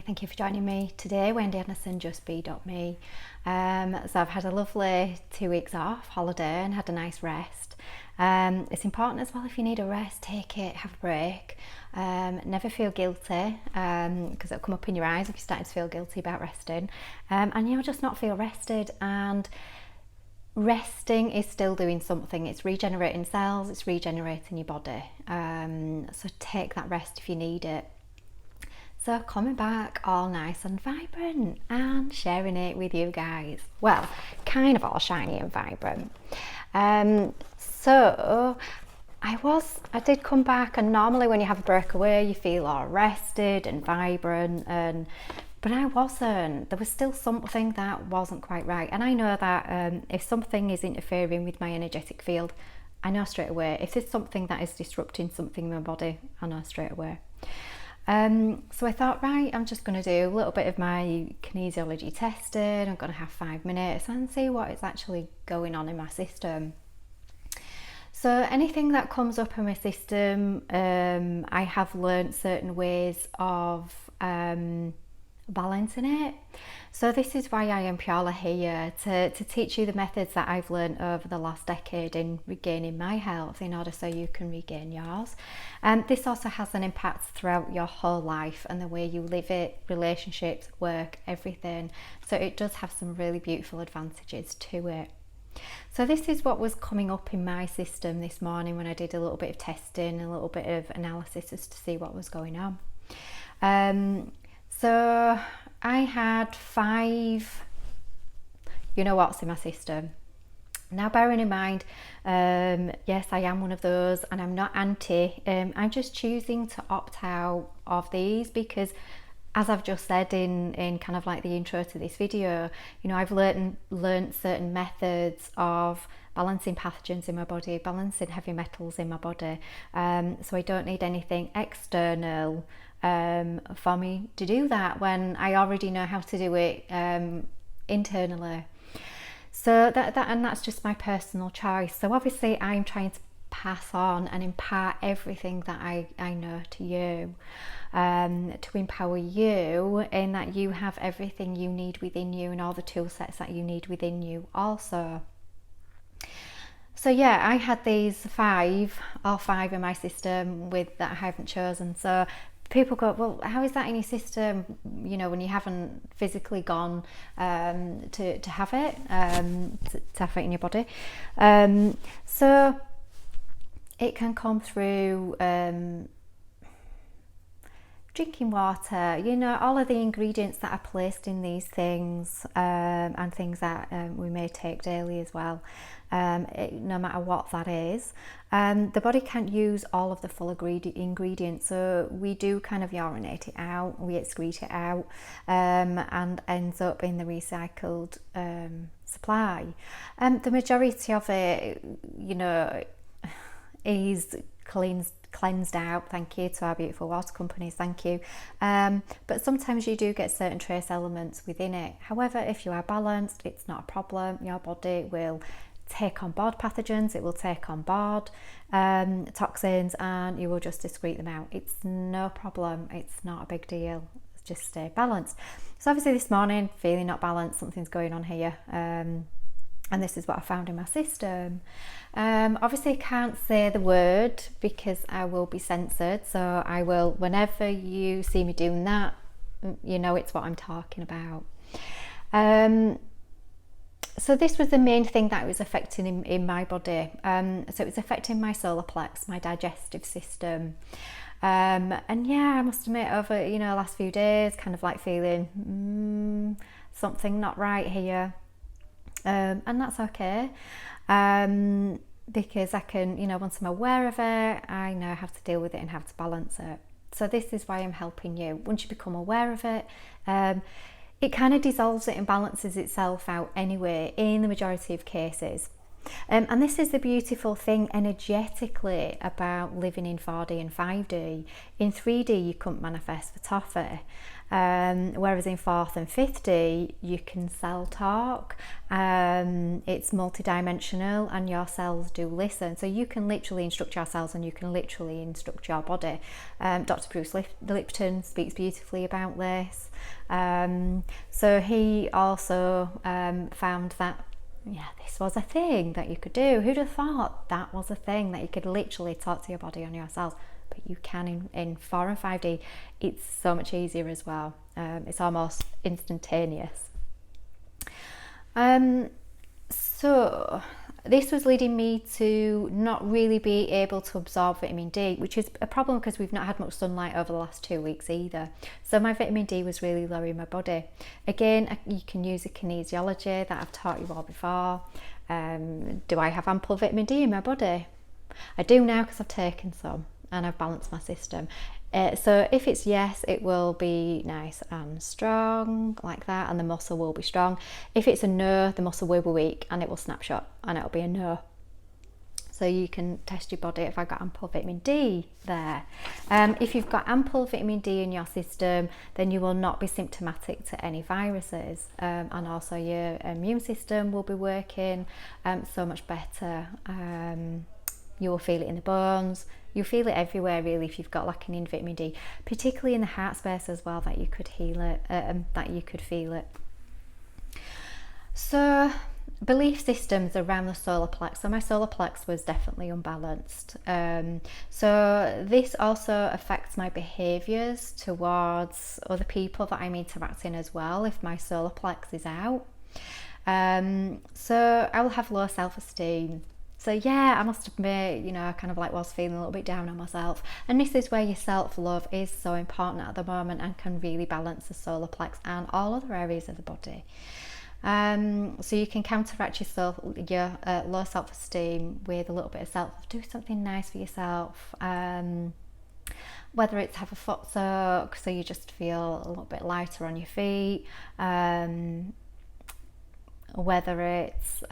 thank you for joining me today. Wendy Anderson, justbe.me. So I've had a lovely 2 weeks off holiday and had a nice rest. It's important as well, if you need a rest, take it, have a break. Never feel guilty, because it'll come up in your eyes if you're starting to feel guilty about resting. And you'll just not feel rested, and resting is still doing something. It's regenerating cells, it's regenerating your body. So take that rest if you need it. So coming back all nice and vibrant and sharing it with you guys. Well, kind of all shiny and vibrant. So I did come back, and normally when you have a breakaway you feel all rested and vibrant, but I wasn't. There was still something that wasn't quite right, and I know that if something is interfering with my energetic field, I know straight away. If there's something that is disrupting something in my body, I know straight away. So I thought, right, I'm just going to do a little bit of my kinesiology testing. I'm going to have 5 minutes and see what is actually going on in my system. So anything that comes up in my system, I have learned certain ways of balancing it. So this is why I am purely here to teach you the methods that I've learned over the last decade in regaining my health, in order so you can regain yours. This also has an impact throughout your whole life and the way you live it, relationships, work, everything. So it does have some really beautiful advantages to it. So this is what was coming up in my system this morning when I did a little bit of testing, a little bit of analysis as to see what was going on. So I had 5 what's in my system. Now, bearing in mind, yes, I am one of those, and I'm not anti. I'm just choosing to opt out of these because, as I've just said in kind of like the intro to this video, I've learned certain methods of balancing pathogens in my body, balancing heavy metals in my body. So I don't need anything external for me to do that when I already know how to do it internally. So that's just my personal choice. So obviously I'm trying to pass on and impart everything that I know to you, to empower you in that you have everything you need within you and all the tool sets that you need within you also. So yeah, I had these all five in my system that I haven't chosen. So people go, well, how is that in your system, when you haven't physically gone to have it, to have it in your body? So it can come through drinking water, all of the ingredients that are placed in these things, and things that we may take daily as well. No matter what that is, the body can't use all of the full ingredients, so we do kind of urinate it out, we excrete it out, and ends up in the recycled supply. The majority of it, is cleansed out, thank you to our beautiful water companies, thank you. But sometimes you do get certain trace elements within it. However, if you are balanced, it's not a problem. Your body will take on board pathogens, it will take on board toxins, and you will just excrete them out. It's no problem, it's not a big deal, just stay balanced. So obviously this morning, feeling not balanced, something's going on here, and this is what I found in my system. Obviously I can't say the word because I will be censored, so I will, whenever you see me doing that, it's what I'm talking about. So this was the main thing that was affecting in my body. So it was affecting my solar plex, my digestive system. And yeah, I must admit, over the last few days, kind of like feeling something not right here. And that's okay, because I can, once I'm aware of it, I know how to deal with it and how to balance it. So this is why I'm helping you. Once you become aware of it, it kind of dissolves it and balances itself out anyway in the majority of cases. And this is the beautiful thing energetically about living in 4D and 5D. In 3D, you couldn't manifest for toffee. Whereas in 4th and 5th D, you can cell talk. It's multidimensional and your cells do listen. So you can literally instruct your cells and you can literally instruct your body. Dr. Bruce Lipton speaks beautifully about this. So he also found that this was a thing that you could do. Who'd have thought that was a thing that you could literally talk to your body and your cells? But you can in 4 and 5D. It's so much easier as well. It's almost instantaneous. So this was leading me to not really be able to absorb vitamin D, which is a problem because we've not had much sunlight over the last 2 weeks either. So my vitamin D was really low in my body. Again, you can use a kinesiology that I've taught you all before. Do I have ample vitamin D in my body? I do now because I've taken some and I've balanced my system. So if it's yes, it will be nice and strong like that, and the muscle will be strong. If it's a no, the muscle will be weak and it will snapshot and it'll be a no. So you can test your body if I've got ample vitamin D there. If you've got ample vitamin D in your system, then you will not be symptomatic to any viruses, and also your immune system will be working so much better. You will feel it in the bones. You'll feel it everywhere really if you've got lacking in vitamin D, particularly in the heart space as well, that you could heal it, that you could feel it. So belief systems around the solar plex. So my solar plex was definitely unbalanced. So this also affects my behaviours towards other people that I'm interacting as well if my solar plex is out. So I will have low self-esteem. So yeah, I must admit, I kind of was feeling a little bit down on myself. And this is where your self-love is so important at the moment and can really balance the solar plex and all other areas of the body. So you can counteract your low self-esteem with a little bit of self-love. Do something nice for yourself. Whether it's have a foot soak so you just feel a little bit lighter on your feet. Whether it's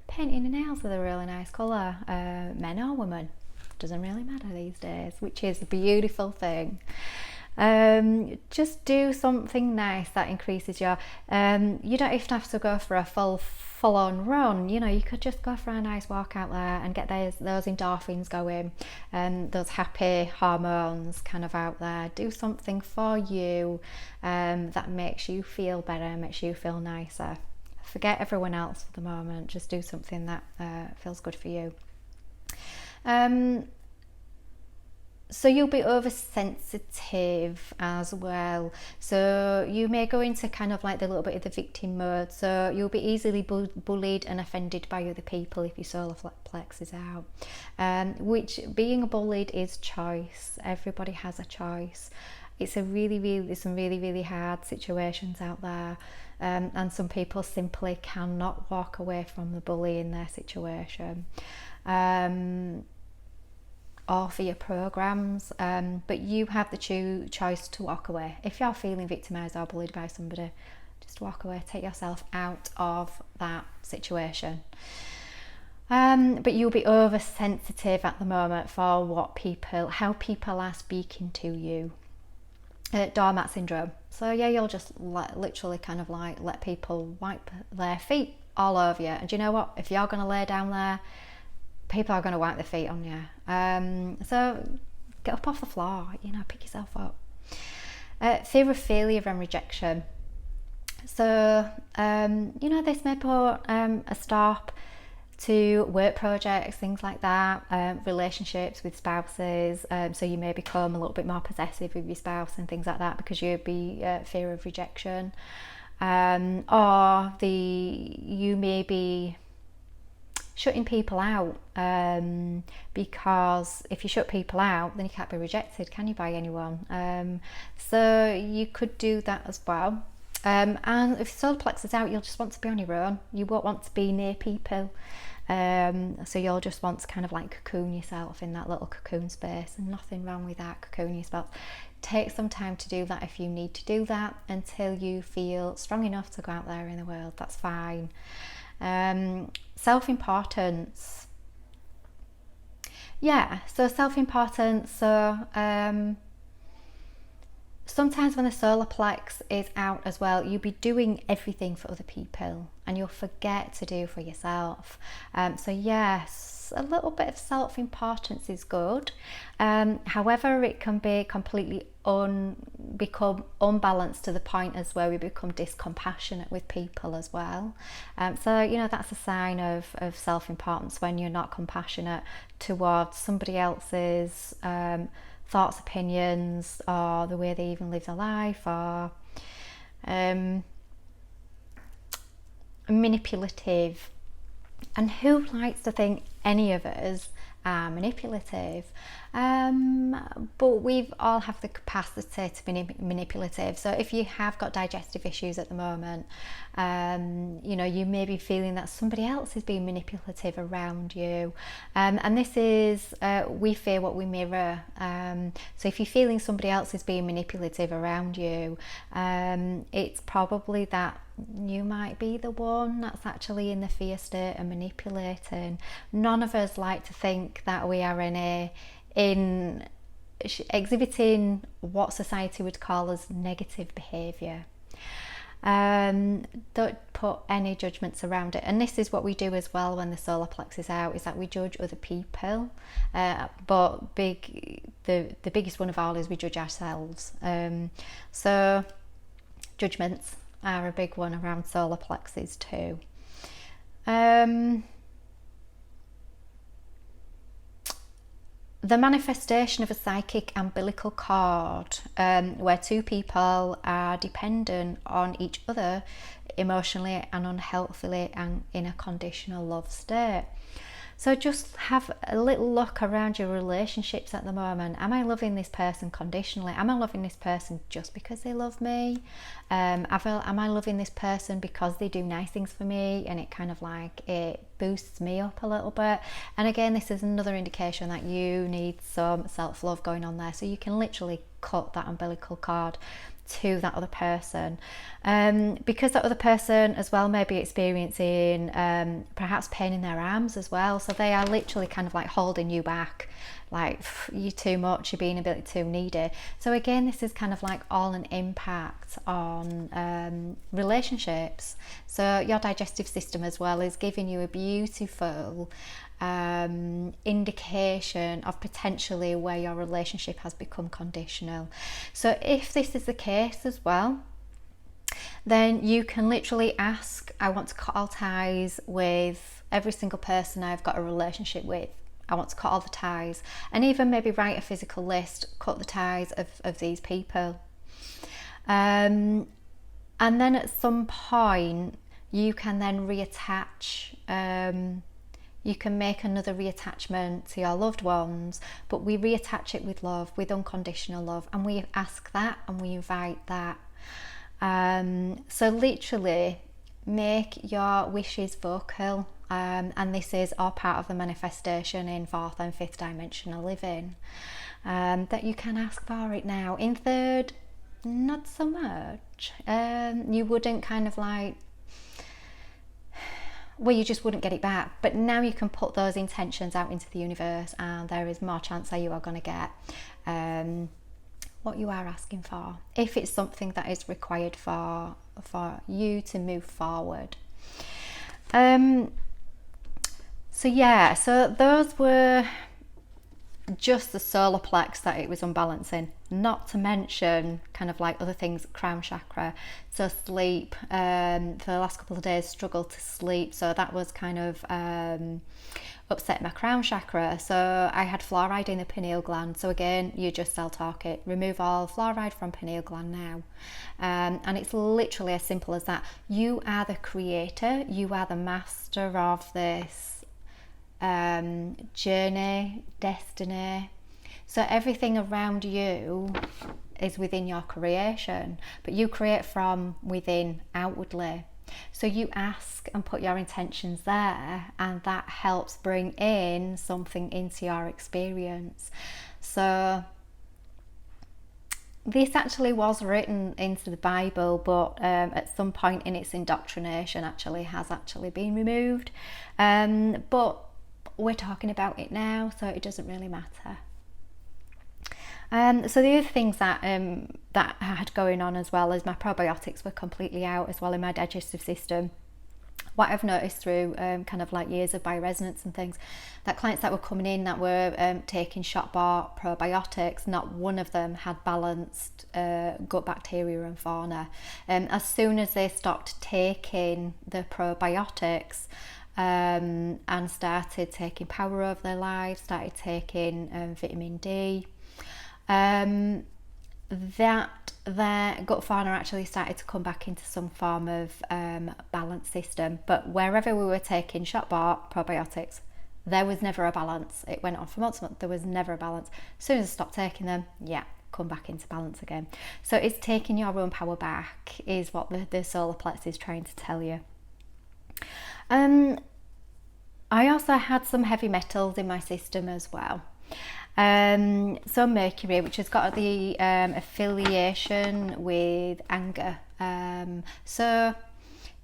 painting your nails with a really nice colour, men or women, doesn't really matter these days, which is a beautiful thing. Just do something nice that increases your, you don't even have to go for a full-on run, you could just go for a nice walk out there and get those endorphins going, those happy hormones kind of out there. Do something for you that makes you feel better, makes you feel nicer. Forget everyone else for the moment, just do something that feels good for you. So you'll be oversensitive as well. So you may go into kind of the little bit of the victim mode. So you'll be easily bullied and offended by other people if your solar plex is out. Which being bullied is choice. Everybody has a choice. It's some really hard situations out there. And some people simply cannot walk away from the bully in their situation. Or for your programs, but you have the choice to walk away. If you're feeling victimised or bullied by somebody, just walk away, take yourself out of that situation. But you'll be oversensitive at the moment for how people are speaking to you. Doormat syndrome. So yeah, you'll just literally kind of let people wipe their feet all over you. And do you know what? If you're going to lay down there, people are going to wipe their feet on you. So get up off the floor, pick yourself up. Fear of failure and rejection. So, this may put a stop to work projects, things like that, relationships with spouses. So you may become a little bit more possessive with your spouse and things like that because you'd be fear of rejection. Or you may be shutting people out, because if you shut people out, then you can't be rejected, can you, by anyone? So you could do that as well. And if your solar plex is out, you'll just want to be on your own. You won't want to be near people. So you'll just want to kind of cocoon yourself in that little cocoon space, and nothing wrong with that. Cocoon yourself. Take some time to do that if you need to do that until you feel strong enough to go out there in the world. That's fine. Self-importance. Yeah, so self-importance. So sometimes when the solar plex is out as well, you'll be doing everything for other people and you'll forget to do for yourself. So yes, a little bit of self-importance is good. However, it can be completely become unbalanced to the point as where we become discompassionate with people as well. So that's a sign of self-importance, when you're not compassionate towards somebody else's thoughts, opinions, or the way they even live their life, or manipulative. And who likes to think any of us are manipulative? But we all have the capacity to be manipulative. So if you have got digestive issues at the moment, you may be feeling that somebody else is being manipulative around you, and this is we fear what we mirror. So if you're feeling somebody else is being manipulative around you, it's probably that you might be the one that's actually in the fear state and manipulating. None of us like to think that we are in exhibiting what society would call as negative behaviour. Don't put any judgments around it, and this is what we do as well when the solar plex is out, is that we judge other people, but the biggest one of all is we judge ourselves. So judgments are a big one around solar plexes too. The manifestation of a psychic umbilical cord, where two people are dependent on each other emotionally and unhealthily and in a conditional love state. So just have a little look around your relationships at the moment. Am I loving this person conditionally? Am I loving this person just because they love me? Am I loving this person because they do nice things for me and it kind of like it boosts me up a little bit? And again, this is another indication that you need some self-love going on there. So you can literally cut that umbilical cord to that other person, because that other person as well may be experiencing perhaps pain in their arms as well, so they are literally kind of like holding you back, like you're too much, you're being a bit too needy. So again, this is kind of like all an impact on relationships. So your digestive system as well is giving you a beautiful indication of potentially where your relationship has become conditional. So if this is the case as well, then you can literally ask, I want to cut all ties with every single person I've got a relationship with. I want to cut all the ties, and even maybe write a physical list, cut the ties of these people. And then at some point you can then reattach, you can make another reattachment to your loved ones, but we reattach it with love, with unconditional love, and we ask that and we invite that. So literally make your wishes vocal, and this is all part of the manifestation in 4th and 5th dimensional living, that you can ask for it now. In 3rd, not so much. You wouldn't kind of like, well, you just wouldn't get it back. But now you can put those intentions out into the universe, and there is more chance that you are going to get what you are asking for, if it's something that is required for you to move forward. So yeah, so those were just the solar plex that it was unbalancing, not to mention kind of like other things, crown chakra. So sleep, for the last couple of days struggled to sleep, so that was kind of upset my crown chakra. So I had fluoride in the pineal gland. So again, you just self-talk it, remove all fluoride from pineal gland now, and it's literally as simple as that. You are the creator, you are the master of this journey, destiny. So everything around you is within your creation, but you create from within outwardly. So you ask and put your intentions there, and that helps bring in something into your experience. So This actually was written into the Bible, but at some point in its indoctrination has actually been removed. But we're talking about it now, so it doesn't really matter. So the other things that I had going on as well is my probiotics were completely out as well in my digestive system. What I've noticed through kind of like years of bioresonance and things, that clients that were coming in that were taking shop-bought probiotics, not one of them had balanced gut bacteria and fauna. As soon as they stopped taking the probiotics and started taking power over their lives, started taking vitamin D, that their gut fauna actually started to come back into some form of balanced system. But wherever we were taking shop-bought probiotics, there was never a balance. It went on for months and months, there was never a balance. As soon as I stopped taking them, come back into balance again. So it's taking your own power back is what the solar plex is trying to tell you. I also had some heavy metals in my system as well. So mercury, which has got the affiliation with anger. So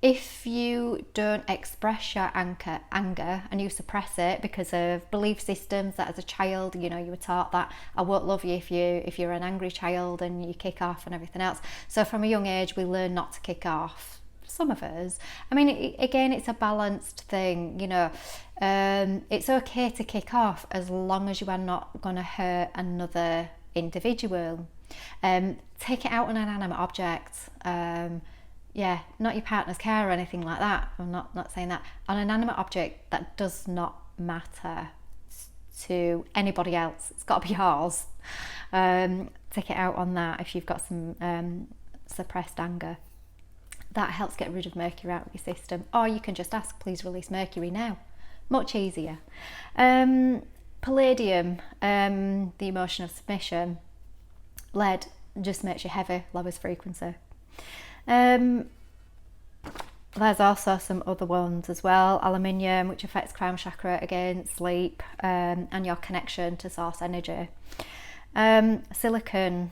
if you don't express your anger and you suppress it because of belief systems that as a child, you were taught that I won't love you if you're an angry child and you kick off and everything else. So from a young age we learn not to kick off. Some of us, I mean, again, it's a balanced thing, it's okay to kick off as long as you are not going to hurt another individual. Take it out on an inanimate object, not your partner's car or anything like that. I'm not saying that. On an inanimate object that does not matter to anybody else, it's got to be yours. Take it out on that if you've got some suppressed anger. That helps get rid of mercury out of your system. Or you can just ask, please release mercury now. Much easier. Palladium, the emotion of submission. Lead just makes you heavy, lowers frequency. There's also some other ones as well. Aluminium, which affects crown chakra, again, sleep, and your connection to source energy. Silicon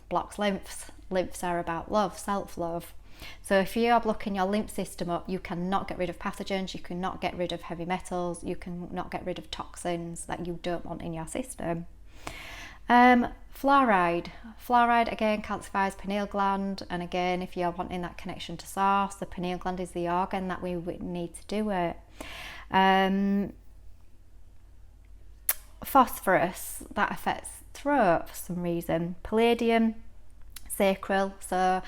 blocks lymphs. Lymphs are about love, self-love. So if you're blocking your lymph system up, you cannot get rid of pathogens, you cannot get rid of heavy metals, you cannot get rid of toxins that you don't want in your system. Fluoride again calcifies pineal gland, and again, if you're wanting that connection to source, the pineal gland is the organ that we need to do it. Phosphorus, that affects throat for some reason. Palladium, sacral. So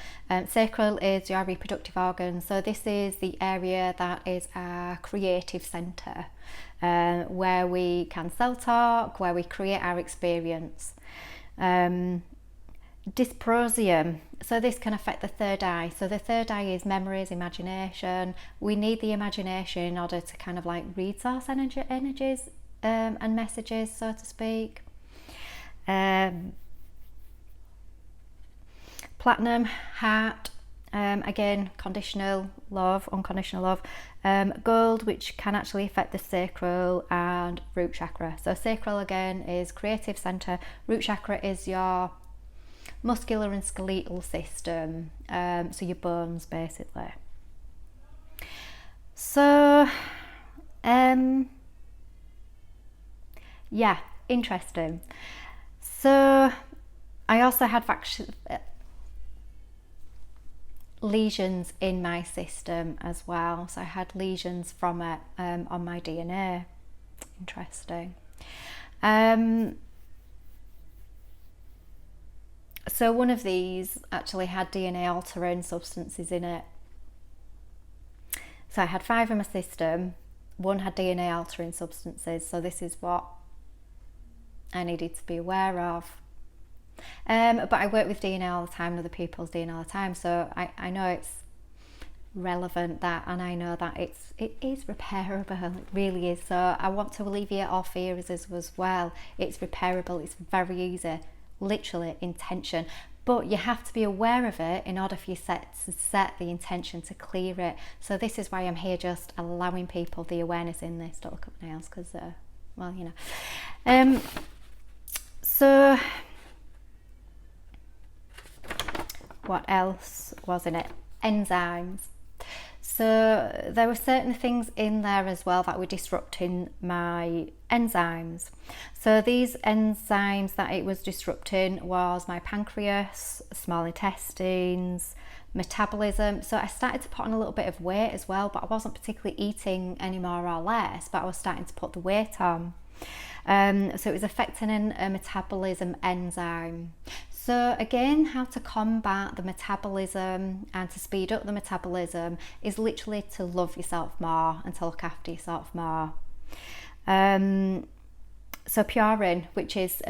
sacral is your reproductive organ. So this is the area that is our creative centre, where we can self-talk, where we create our experience. Dysprosium, so this can affect the third eye. So the third eye is memories, imagination. We need the imagination in order to kind of like read source energies and messages, so to speak. Platinum, heart, again, conditional love, unconditional love. Gold, which can actually affect the sacral and root chakra. So sacral again is creative centre. Root chakra is your muscular and skeletal system, so your bones basically. So interesting. So I also had lesions in my system as well. So I had lesions from it on my DNA. Interesting. So one of these actually had DNA altering substances in it. So I had 5 in my system. One had DNA altering substances. So this is what I needed to be aware of. But I work with DNA all the time, and other people's DNA all the time, so I know it's relevant, that, and I know that it is repairable. It really is. So I want to alleviate all fears as well. It's repairable. It's very easy. Literally intention. But you have to be aware of it in order for you to set the intention to clear it. So this is why I'm here, just allowing people the awareness in this. Don't look at my nails because, well, you know. So what else was in it? Enzymes. So there were certain things in there as well that were disrupting my enzymes. So these enzymes that it was disrupting was my pancreas, small intestines, metabolism. So I started to put on a little bit of weight as well, but I wasn't particularly eating any more or less, but I was starting to put the weight on. So it was affecting a metabolism enzyme. So again, how to combat the metabolism and to speed up the metabolism is literally to love yourself more and to look after yourself more. So purine, which is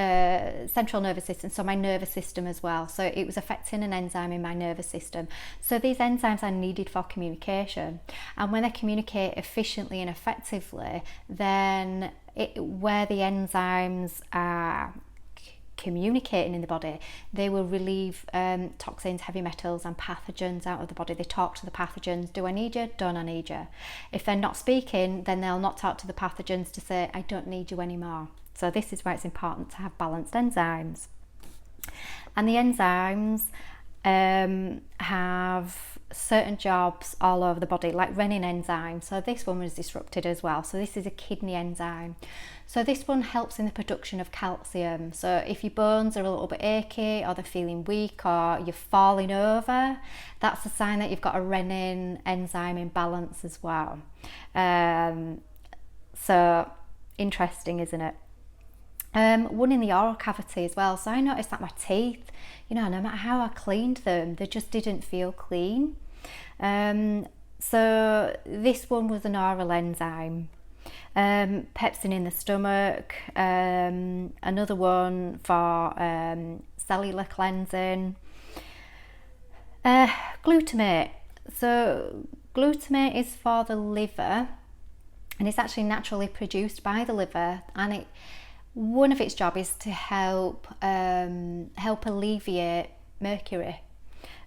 central nervous system, so my nervous system as well. So it was affecting an enzyme in my nervous system. So these enzymes are needed for communication. And when they communicate efficiently and effectively, then where the enzymes are communicating in the body, they will relieve toxins, heavy metals and pathogens out of the body. They talk to the pathogens. Do I need you? Don't I need you? If they're not speaking, then they'll not talk to the pathogens to say, I don't need you anymore. So this is why it's important to have balanced enzymes. And the enzymes have certain jobs all over the body, like renin enzyme. So this one was disrupted as well. So this is a kidney enzyme. So this one helps in the production of calcium. So if your bones are a little bit achy or they're feeling weak or you're falling over, that's a sign that you've got a renin enzyme imbalance as well. So interesting, isn't it? One in the oral cavity as well. So I noticed that my teeth, no matter how I cleaned them, they just didn't feel clean. So this one was an oral enzyme. Pepsin in the stomach, another one for cellular cleansing. Glutamate. So glutamate is for the liver, and it's actually naturally produced by the liver, and one of its job is to help alleviate mercury.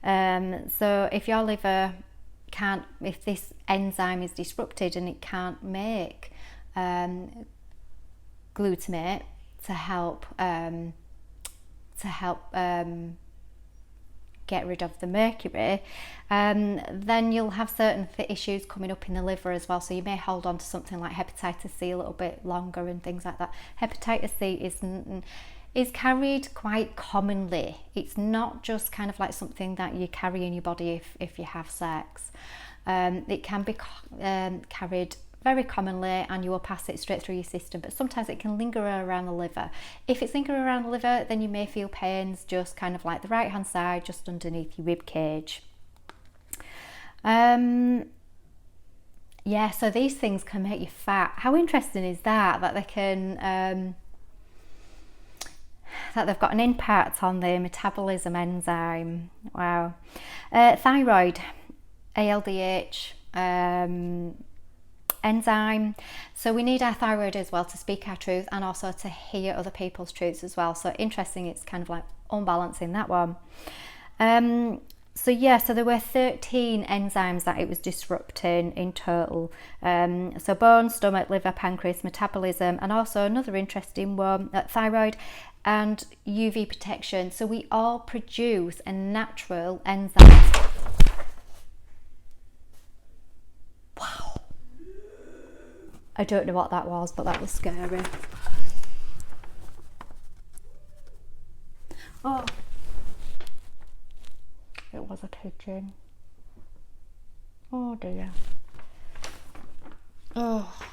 So if your liver if this enzyme is disrupted and it can't make glutamate to help get rid of the mercury, then you'll have certain issues coming up in the liver as well. So you may hold on to something like hepatitis C a little bit longer and things like that. Hepatitis C is carried quite commonly. It's not just kind of like something that you carry in your body if you have sex. It can be carried very commonly and you will pass it straight through your system, but sometimes it can linger around the liver. If it's lingering around the liver, then you may feel pains just kind of like the right hand side, just underneath your rib cage. So these things can make you fat. How interesting is that they can that they've got an impact on the metabolism enzyme. Wow. Thyroid, ALDH enzyme. So we need our thyroid as well to speak our truth and also to hear other people's truths as well. So interesting, it's kind of like unbalancing that one. So there were 13 enzymes that it was disrupting in total. So bone, stomach, liver, pancreas, metabolism, and also another interesting one, thyroid and UV protection. So we all produce a natural enzyme. Wow. I don't know what that was, but that was scary. Oh. It was a pigeon. Oh dear. Oh.